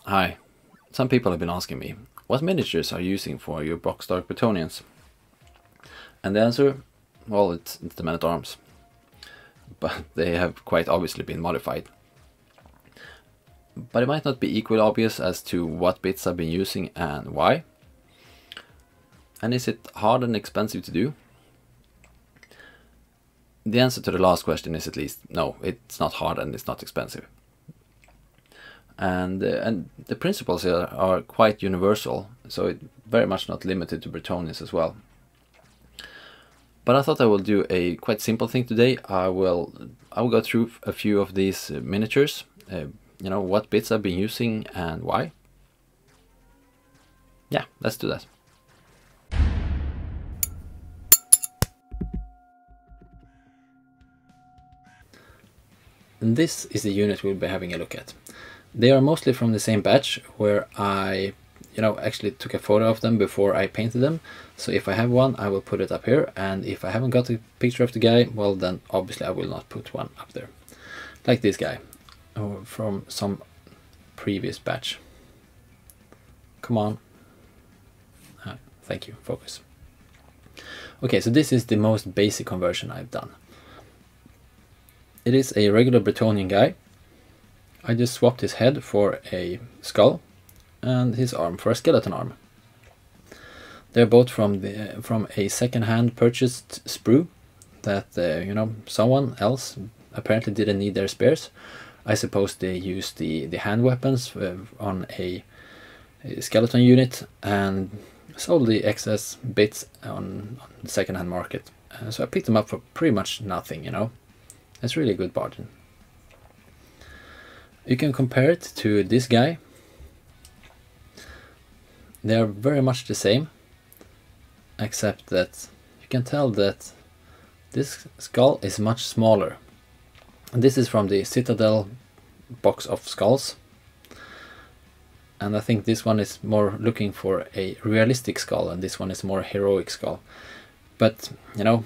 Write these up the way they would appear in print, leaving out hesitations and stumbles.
Hi. Some people have been asking me, what miniatures are you using for your boxdark Bretonnians? And the answer, well, it's the Men-at-arms. But they have quite obviously been modified. But it might not be equally obvious as to what bits I've been using and why. And is it hard and expensive to do? The answer to the last question is at least no, it's not hard and it's not expensive. And the principles here are quite universal, so it's very much not limited to Bretonnians as well. But I thought I will do a quite simple thing today. I will go through a few of these miniatures, you know, what bits I've been using and why. Yeah, let's do that. And this is the unit we'll be having a look at. They are mostly from the same batch where I, actually took a photo of them before I painted them. So if I have one, I will put it up here. And if I haven't got a picture of the guy, well, then obviously I will not put one up there. Like this guy from some previous batch. Come on. Thank you, focus. Okay, so this is the most basic conversion I've done. It is a regular Bretonnian guy. I just swapped his head for a skull and his arm for a skeleton arm. They're both from a second-hand purchased sprue that someone else apparently didn't need their spares. I suppose they used the hand weapons on a skeleton unit and sold the excess bits on the second-hand market. So I picked them up for pretty much nothing, It's really a good bargain. You can compare it to this guy. They are very much the same, except that you can tell that this skull is much smaller. And this is from the Citadel box of skulls. And I think this one is more looking for a realistic skull, and this one is more heroic skull. But, down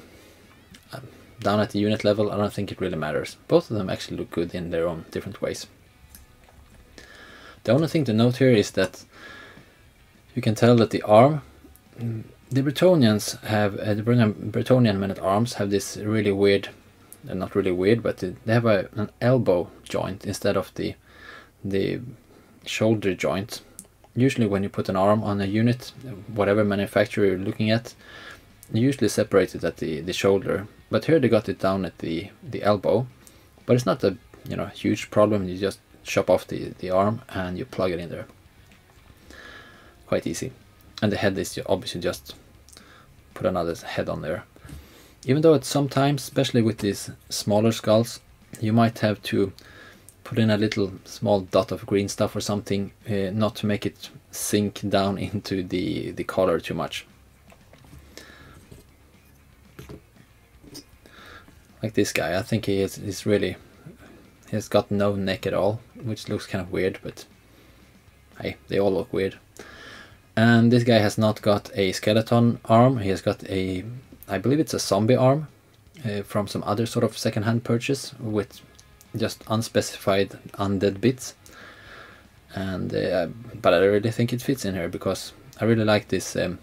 at the unit level, I don't think it really matters. Both of them actually look good in their own different ways. The only thing to note here is that you can tell that the arm, the Bretonnians have, the Bretonnian Men-at-arms have this really weird, not really weird, but they have an elbow joint instead of the shoulder joint. Usually when you put an arm on a unit, whatever manufacturer you're looking at, you usually separate it at the shoulder. But here they got it down at the elbow, but it's not a huge problem. You just chop off the arm and you plug it in there. Quite easy. And the head is obviously just put another head on there. Even though it's sometimes, especially with these smaller skulls, you might have to put in a little small dot of green stuff or something, not to make it sink down into the collar too much. Like this guy, I think he's got no neck at all, which looks kind of weird, but hey, they all look weird. And this guy has not got a skeleton arm, he has got I believe it's a zombie arm from some other sort of second-hand purchase with just unspecified undead bits. And but I really think it fits in here because I really like this, I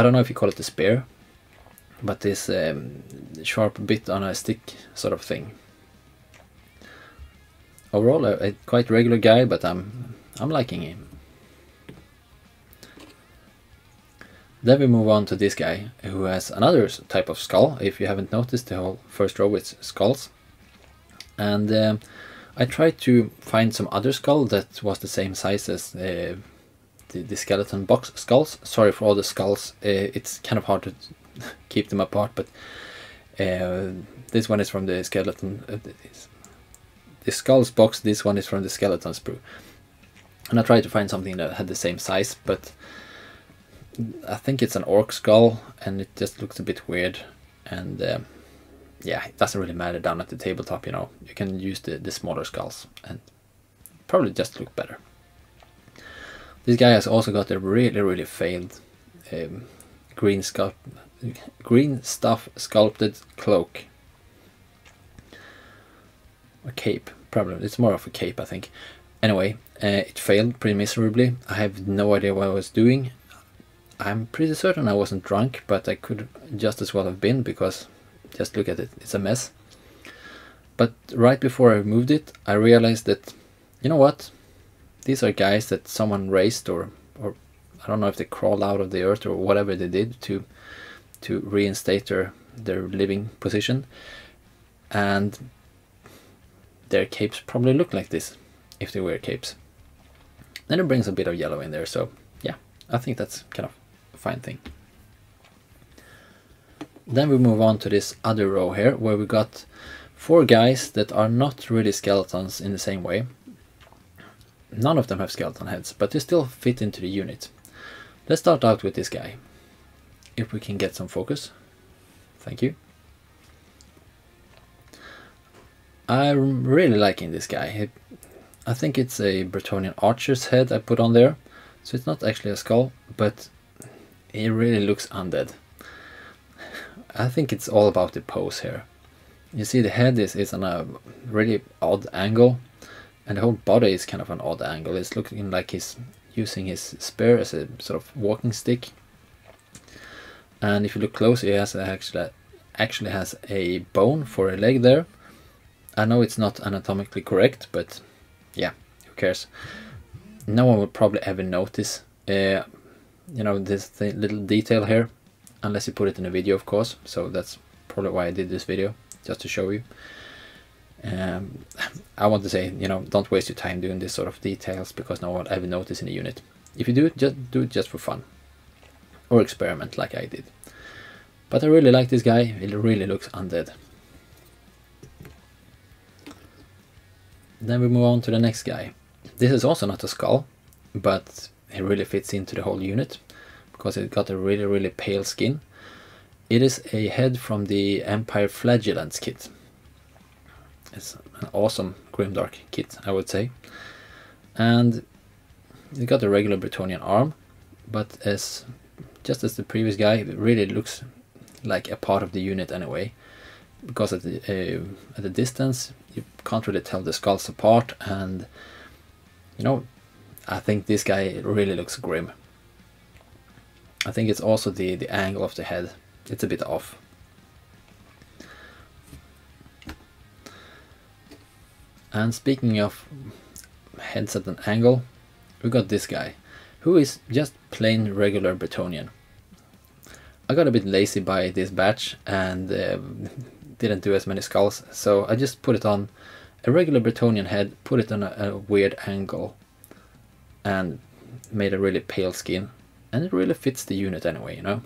don't know if you call it a spear, but this sharp bit on a stick sort of thing. Overall, a quite regular guy, but I'm liking him. Then we move on to this guy who has another type of skull. If you haven't noticed, the whole first row is skulls. And I tried to find some other skull that was the same size as the skeleton box skulls. Sorry for all the skulls. It's kind of hard to keep them apart, but this one is from the skeleton, the skulls box. This one is from the skeleton sprue, and I tried to find something that had the same size, but I think it's an orc skull and it just looks a bit weird. And yeah, it doesn't really matter down at the tabletop, you can use the smaller skulls and probably just look better. This guy has also got a really failed green stuff sculpted cloak. A cape, probably. It's more of a cape, I think. Anyway, it failed pretty miserably. I have no idea what I was doing. I'm pretty certain I wasn't drunk, but I could just as well have been, because just look at it, it's a mess. But right before I removed it, I realized that, you know what, these are guys that someone raised, or I don't know if they crawled out of the earth or whatever they did to reinstate their living position, and their capes probably look like this if they wear capes. Then it brings a bit of yellow in there, so yeah, I think that's kind of a fine thing. Then we move on to this other row here, where we got 4 guys that are not really skeletons in the same way. None of them have skeleton heads, but they still fit into the unit. Let's start out with this guy. If we can get some focus. Thank you. I'm really liking this guy. I think it's a Bretonnian archer's head I put on there. So it's not actually a skull, but he really looks undead. I think it's all about the pose here. You see the head is on a really odd angle, and the whole body is kind of an odd angle. It's looking like he's using his spear as a sort of walking stick. And if you look closely, he actually has a bone for a leg there. I know it's not anatomically correct, but yeah, who cares? No one will probably ever notice, you know, this little detail here, unless you put it in a video, of course. So that's probably why I did this video, just to show you. I want to say, you know, don't waste your time doing this sort of details, because no one will ever notice in a unit. If you do it, just do it just for fun, or experiment like I did. But I really like this guy. He really looks undead. Then we move on to the next guy. This is also not a skull, but he really fits into the whole unit, because it got a really pale skin. It is a head from the Empire Flagelants kit. It's an awesome Grimdark kit, I would say. And it got a regular Bretonnian arm, but just as the previous guy, it really looks like a part of the unit anyway, because at the distance you can't really tell the skulls apart, and you know, I think this guy really looks grim. I think it's also the angle of the head, it's a bit off. And speaking of heads at an angle, we got this guy, who is just plain regular Bretonnian. I got a bit lazy by this batch and didn't do as many skulls, so I just put it on a regular Bretonnian head, put it on a weird angle, and made a really pale skin, and it really fits the unit anyway, you know.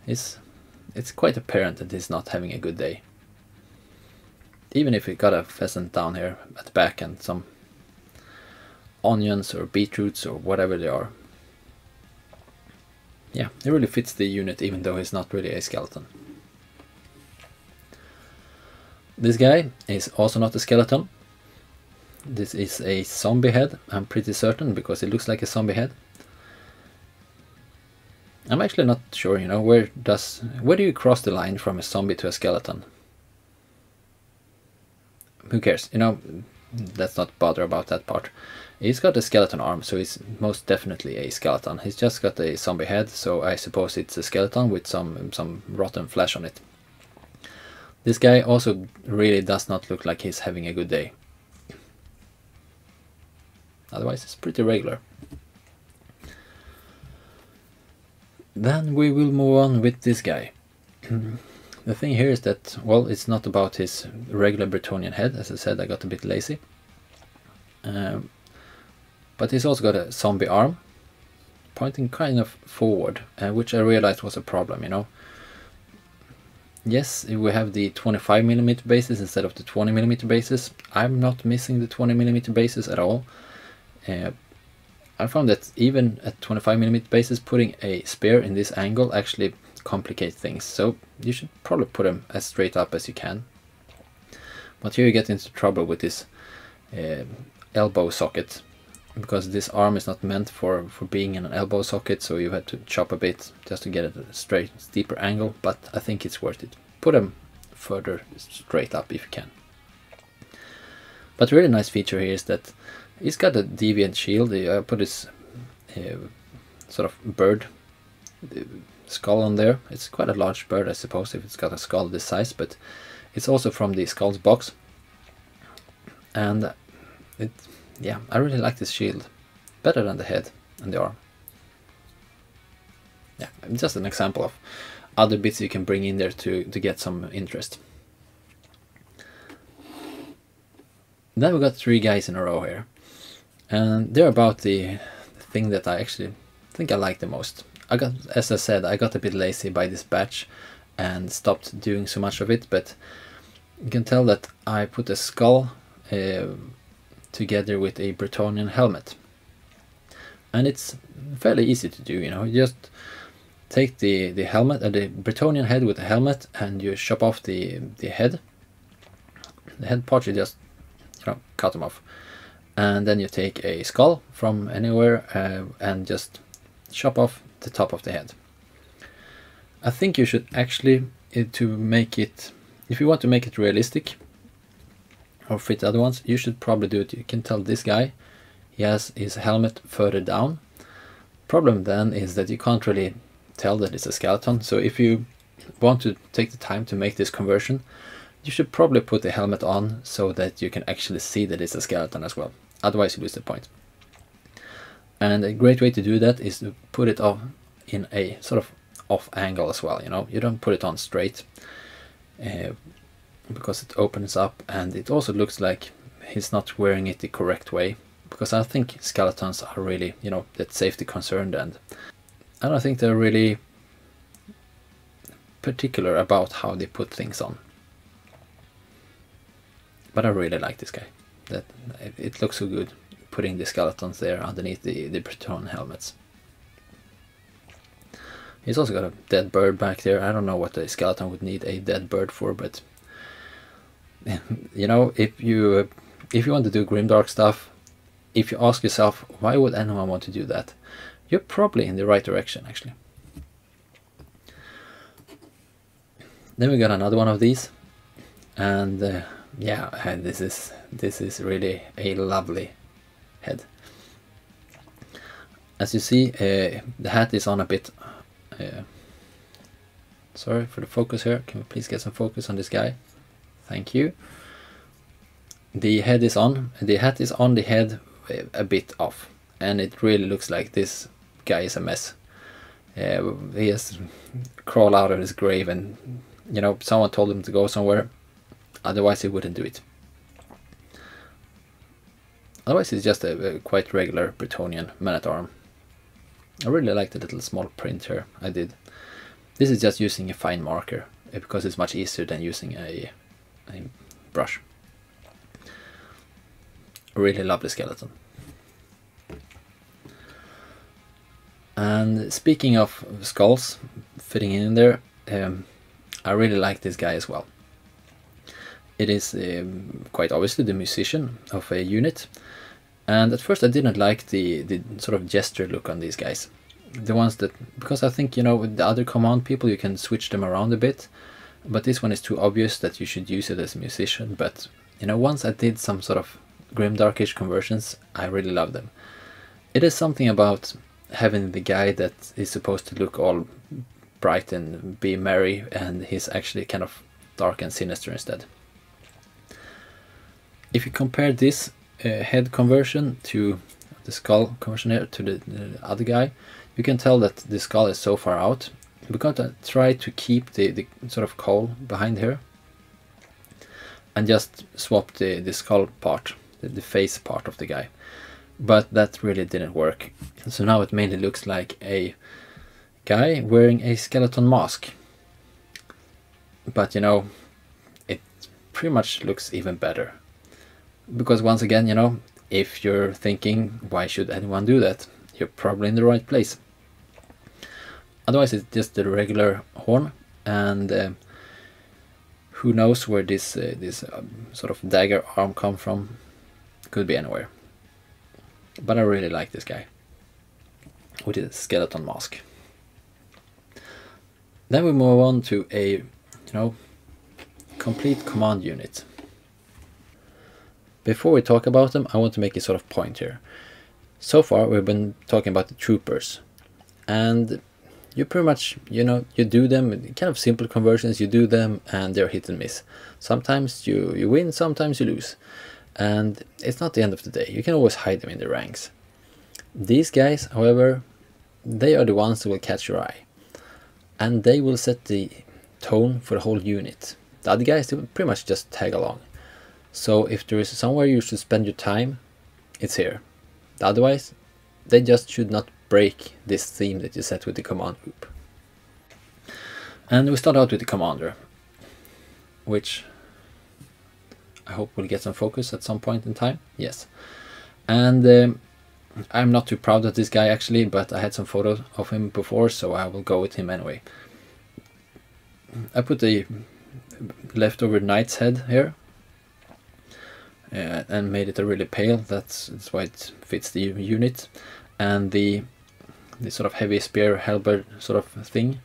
It's quite apparent that he's not having a good day. Even if he got a pheasant down here at the back and some onions or beetroots or whatever they are. Yeah, it really fits the unit, even though he's not really a skeleton. This guy is also not a skeleton. This is a zombie head, I'm pretty certain, because it looks like a zombie head. I'm actually not sure, you know, where do you cross the line from a zombie to a skeleton? Who cares, you know, let's not bother about that part. He's got a skeleton arm, so he's most definitely a skeleton. He's just got a zombie head, so I suppose it's a skeleton with some rotten flesh on it. This guy also really does not look like he's having a good day. Otherwise, it's pretty regular. Then we will move on with this guy. The thing here is that, well, it's not about his regular Bretonnian head. As I said, I got a bit lazy. But he's also got a zombie arm, pointing kind of forward, which I realized was a problem, you know. Yes, we have the 25mm bases instead of the 20mm bases. I'm not missing the 20mm bases at all. I found that even at 25mm bases, putting a spear in this angle actually complicates things. So you should probably put them as straight up as you can. But here you get into trouble with this elbow socket, because this arm is not meant for being in an elbow socket, so you have to chop a bit just to get it a straight, steeper angle, but I think it's worth it. Put them further straight up if you can. But really nice feature here is that he's got a deviant shield. I put this sort of bird skull on there. It's quite a large bird, I suppose, if it's got a skull this size, but it's also from the skulls box. And yeah, I really like this shield, better than the head and the arm. Yeah, just an example of other bits you can bring in there to get some interest. Then we got 3 guys in a row here, and they're about the thing that I actually think I like the most. As I said, I got a bit lazy by this batch and stopped doing so much of it, but you can tell that I put a skull together with a Bretonnian helmet, and it's fairly easy to do. You know, you just take the helmet, the Bretonnian head with the helmet, and you chop off the head. The head part, you just, you know, cut them off, and then you take a skull from anywhere and just chop off the top of the head. I think you should actually, to make it, if you want to make it realistic or fit the other ones, you should probably do it. You can tell this guy, he has his helmet further down. Problem then is that you can't really tell that it's a skeleton. So if you want to take the time to make this conversion, you should probably put the helmet on so that you can actually see that it's a skeleton as well. Otherwise you lose the point. And a great way to do that is to put it off in a sort of off angle as well. You know, you don't put it on straight because it opens up, and it also looks like he's not wearing it the correct way, because I think skeletons are really, you know, that safety concerned, and I don't think they're really particular about how they put things on. But I really like this guy. That it looks so good putting the skeletons there underneath the Breton helmets. He's also got a dead bird back there. I don't know what the skeleton would need a dead bird for, but you know, if you want to do Grimdark stuff, if you ask yourself, why would anyone want to do that? You're probably in the right direction, actually. Then we got another one of these, and yeah, and this is really a lovely head. As you see, the hat is on a bit. Sorry for the focus here. Can we please get some focus on this guy? Thank you. The head is on. The hat is on the head a bit off, and it really looks like this guy is a mess. He has crawled out of his grave, and you know, someone told him to go somewhere. Otherwise he wouldn't do it. Otherwise it's just a quite regular Bretonnian Man-at-arms. I really like the little small print here I did. This is just using a fine marker because it's much easier than using a brush. A really lovely skeleton. And speaking of skulls fitting in there, I really like this guy as well. It is quite obviously the musician of a unit, and at first I didn't like the sort of gesture look on these guys. The ones that, because I think, you know, with the other command people you can switch them around a bit, but this one is too obvious that you should use it as a musician. But you know, once I did some sort of Grimdarkish conversions, I really love them. It is something about having the guy that is supposed to look all bright and be merry, and he's actually kind of dark and sinister instead. If you compare this head conversion to the skull conversion here to the other guy, you can tell that the skull is so far out. We're going to try to keep the sort of cowl behind here and just swap the skull part, the face part of the guy. But that really didn't work. So now it mainly looks like a guy wearing a skeleton mask. But you know, it pretty much looks even better. Because once again, you know, if you're thinking, why should anyone do that? You're probably in the right place. Otherwise it's just the regular horn, and who knows where this sort of dagger arm come from. Could be anywhere. But I really like this guy with his skeleton mask. Then we move on to a, you know, complete command unit. before we talk about them, I want to make a sort of point here. So far we've been talking about the troopers, and you pretty much, you know, you do them, kind of simple conversions, you do them and they're hit and miss. Sometimes you win, sometimes you lose, and it's not the end of the day. You can always hide them in the ranks. These guys, however, they are the ones who will catch your eye, and they will set the tone for the whole unit. The other guys, they will pretty much just tag along. So if there is somewhere you should spend your time, it's here. Otherwise, they just should not break this theme that you set with the command group. And we start out with the commander, which I hope will get some focus at some point in time. Yes. And I'm not too proud of this guy actually, but I had some photos of him before, so I will go with him anyway. I put a leftover knight's head here. And made it a really pale. That's why it fits the unit, and the sort of heavy spear halberd sort of thing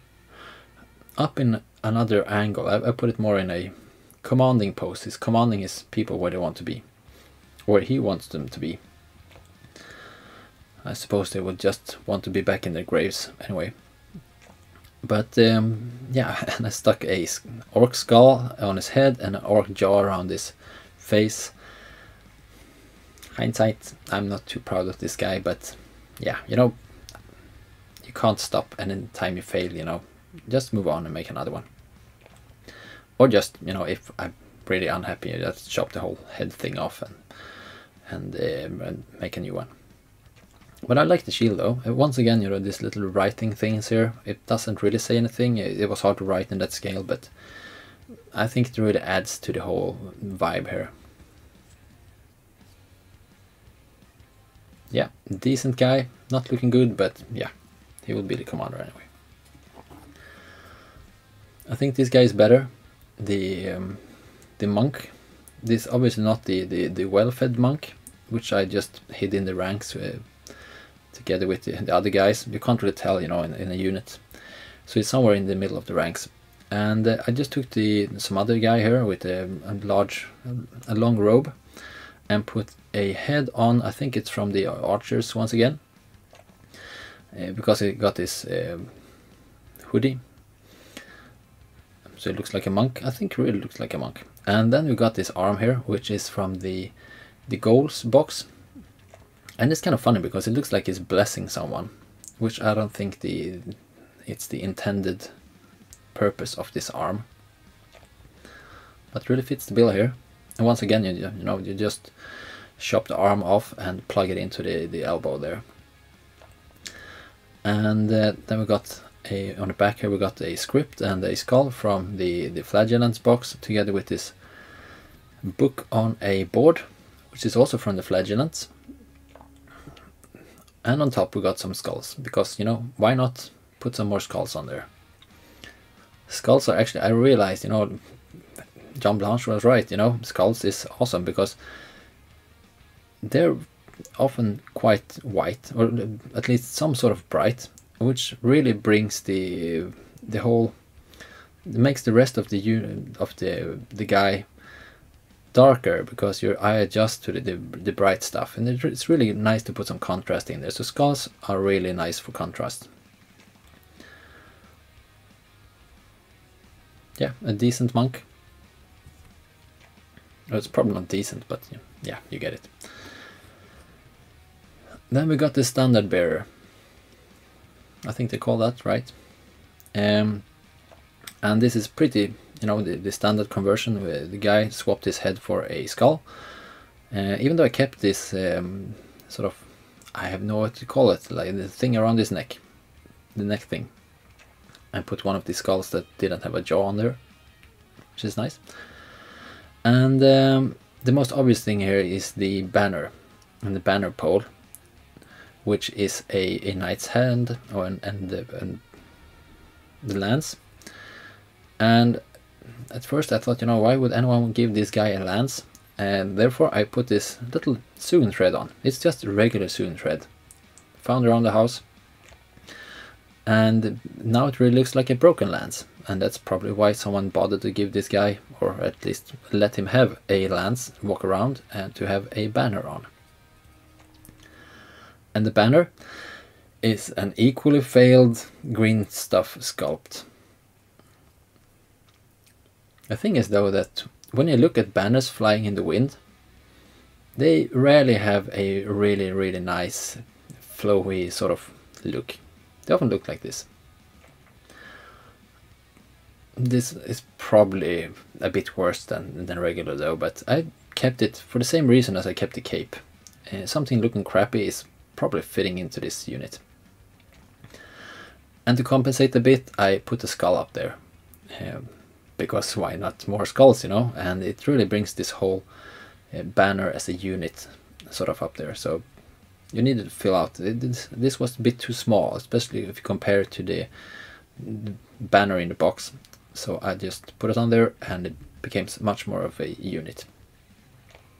up in another angle. I put it more in a commanding pose. He's commanding his people where they want to be, where he wants them to be. I suppose they would just want to be back in their graves anyway. But yeah, and I stuck a orc skull on his head and an orc jaw around his face. Hindsight, I'm not too proud of this guy, but yeah, you know, you can't stop, and in time you fail, you know, just move on and make another one. Or just, you know, if I'm really unhappy, just chop the whole head thing off and make a new one. But I like the shield though. Once again, you know, this little writing things here, it doesn't really say anything. It was hard to write in that scale, but I think it really adds to the whole vibe here. Yeah, decent guy, not looking good, but yeah, he will be the commander anyway. I think this guy is better. The monk, this obviously not the well-fed monk, which I just hid in the ranks together with the other guys. You can't really tell, you know, in a unit. So it's somewhere in the middle of the ranks. And I just took some other guy here with a long robe, and put a head on. I think it's from the archers once again, because it got this hoodie, so it looks like a monk. I think it really looks like a monk. And then we got this arm here, which is from the Ghouls box, and it's kind of funny because it looks like it's blessing someone, which I don't think it's the intended purpose of this arm, but really fits the bill here. And once again, you know, you just chop the arm off and plug it into the elbow there. And then we got on the back here, we got a script and a skull from the flagelants box, together with this book on a board, which is also from the flagelants. And on top we got some skulls, because, you know, why not put some more skulls on there? Skulls are actually, I realized, you know, John Blanche was right, you know, skulls is awesome because they're often quite white, or at least some sort of bright, which really brings the whole, makes the rest of the guy darker, because your eye adjusts to the bright stuff, and it's really nice to put some contrast in there. So skulls are really nice for contrast. Yeah, a decent monk. Well, it's probably not decent, but yeah, you get it. Then we got the standard bearer. I think they call that, right? And this is pretty, you know, the standard conversion where the guy swapped his head for a skull. Even though I kept this sort of, I have no what to call it, like the thing around his neck, the neck thing. I put one of these skulls that didn't have a jaw on there, which is nice. And the most obvious thing here is the banner and the banner pole, which is a knight's hand, and the lance. And at first I thought, you know, why would anyone give this guy a lance? And therefore I put this little sewn thread on. It's just a regular sewn thread, found around the house. And now it really looks like a broken lance, and that's probably why someone bothered to give this guy, or at least let him have a lance, walk around, and to have a banner on. And the banner is an equally failed green stuff sculpt. The thing is though that when you look at banners flying in the wind, they rarely have a really nice flowy sort of look. They often look like this. This is probably a bit worse than regular though, but I kept it for the same reason as I kept the cape. Something looking crappy is probably fitting into this unit. And to compensate a bit, I put a skull up there. Because why not more skulls, you know? And it really brings this whole banner as a unit sort of up there. So you need to fill out. This was a bit too small, especially if you compare it to the banner in the box. So I just put it on there and it became much more of a unit.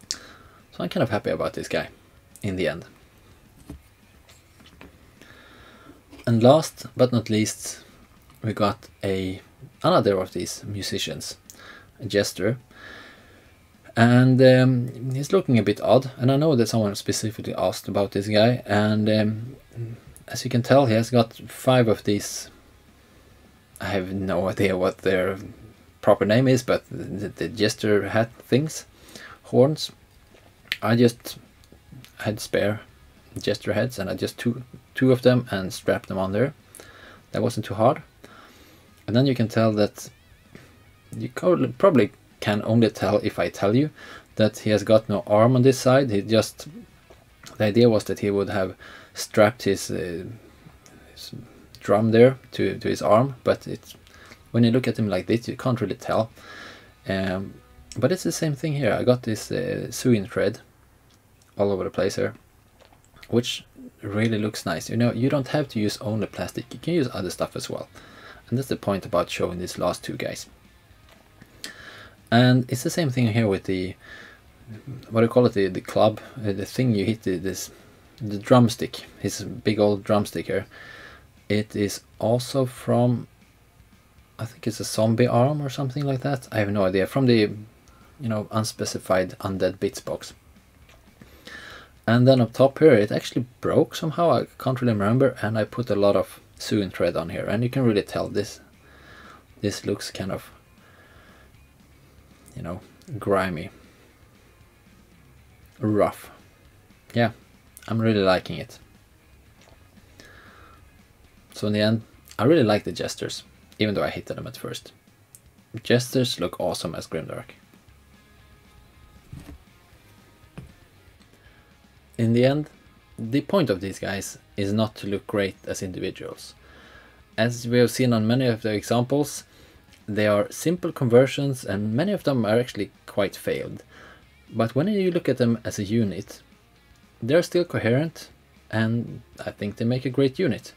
So I'm kind of happy about this guy in the end. And last but not least, we got another of these musicians, a jester. And he's looking a bit odd, and I know that someone specifically asked about this guy, and as you can tell, he has got 5 of these. I have no idea what their proper name is, but the jester hat things, horns. I just had spare jester heads, and I just took 2 of them and strapped them on there. That wasn't too hard. And then you can tell that you probably can only tell if I tell you that he has got no arm on this side. The idea was that he would have strapped his drum there to his arm, but when you look at him like this, you can't really tell. But it's the same thing here. I got this sewing thread all over the place here, which really looks nice. You know, you don't have to use only plastic, you can use other stuff as well. And that's the point about showing these last 2 guys. And it's the same thing here with the, what do you call it, the club, the thing you hit, the drumstick, his big old drumstick here. It is also from, I think it's a zombie arm or something like that. I have no idea. From the, you know, unspecified undead bits box. And then up top here, it actually broke somehow. I can't really remember, and I put a lot of sewing thread on here, and you can really tell this looks kind of, you know, grimy, rough. Yeah, I'm really liking it. So in the end, I really like the jesters, even though I hated them at first. Jesters look awesome as Grimdark. In the end, the point of these guys is not to look great as individuals. As we have seen on many of the examples, they are simple conversions, and many of them are actually quite failed. But when you look at them as a unit, they're still coherent, and I think they make a great unit.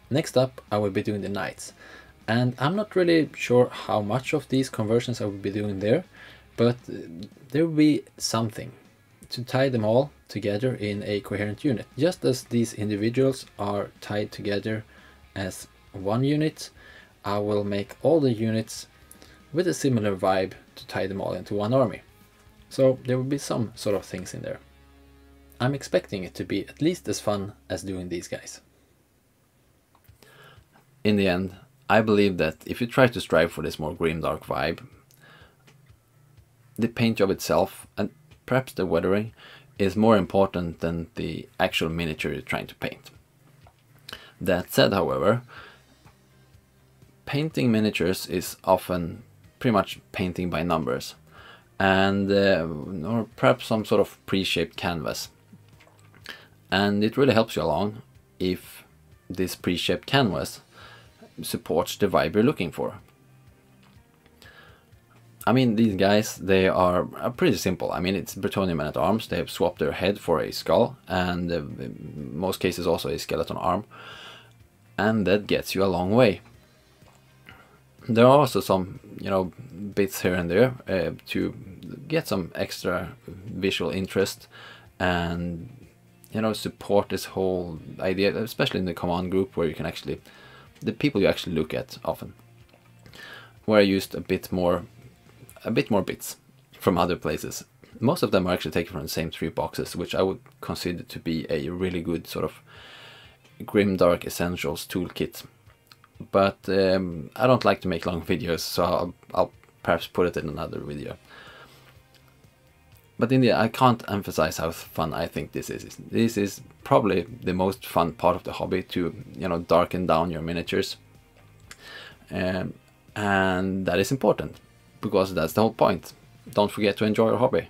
Next up, I will be doing the knights, and I'm not really sure how much of these conversions I will be doing there, but there will be something to tie them all together in a coherent unit. Just as these individuals are tied together as one unit, I will make all the units with a similar vibe to tie them all into one army. So there will be some sort of things in there. I'm expecting it to be at least as fun as doing these guys. In the end, I believe that if you try to strive for this more grimdark vibe, the paint job itself, and perhaps the weathering, is more important than the actual miniature you're trying to paint. That said, however, painting miniatures is often pretty much painting by numbers, and or perhaps some sort of pre-shaped canvas. And it really helps you along if this pre-shaped canvas supports the vibe you're looking for. I mean, these guys, they are pretty simple. I mean, it's Bretonnian Men-at-arms. They have swapped their head for a skull, and in most cases also a skeleton arm, and that gets you a long way. There are also some, you know, bits here and there to get some extra visual interest, and you know, support this whole idea, especially in the command group, where you can actually, the people you actually look at often, where I used a bit more bits from other places. Most of them are actually taken from the same 3 boxes, which I would consider to be a really good sort of Grimdark Essentials toolkit. But I don't like to make long videos, so I'll perhaps put it in another video. But in the end, I can't emphasize how fun I think this is. This is probably the most fun part of the hobby, to, you know, darken down your miniatures. And that is important, because that's the whole point. Don't forget to enjoy your hobby.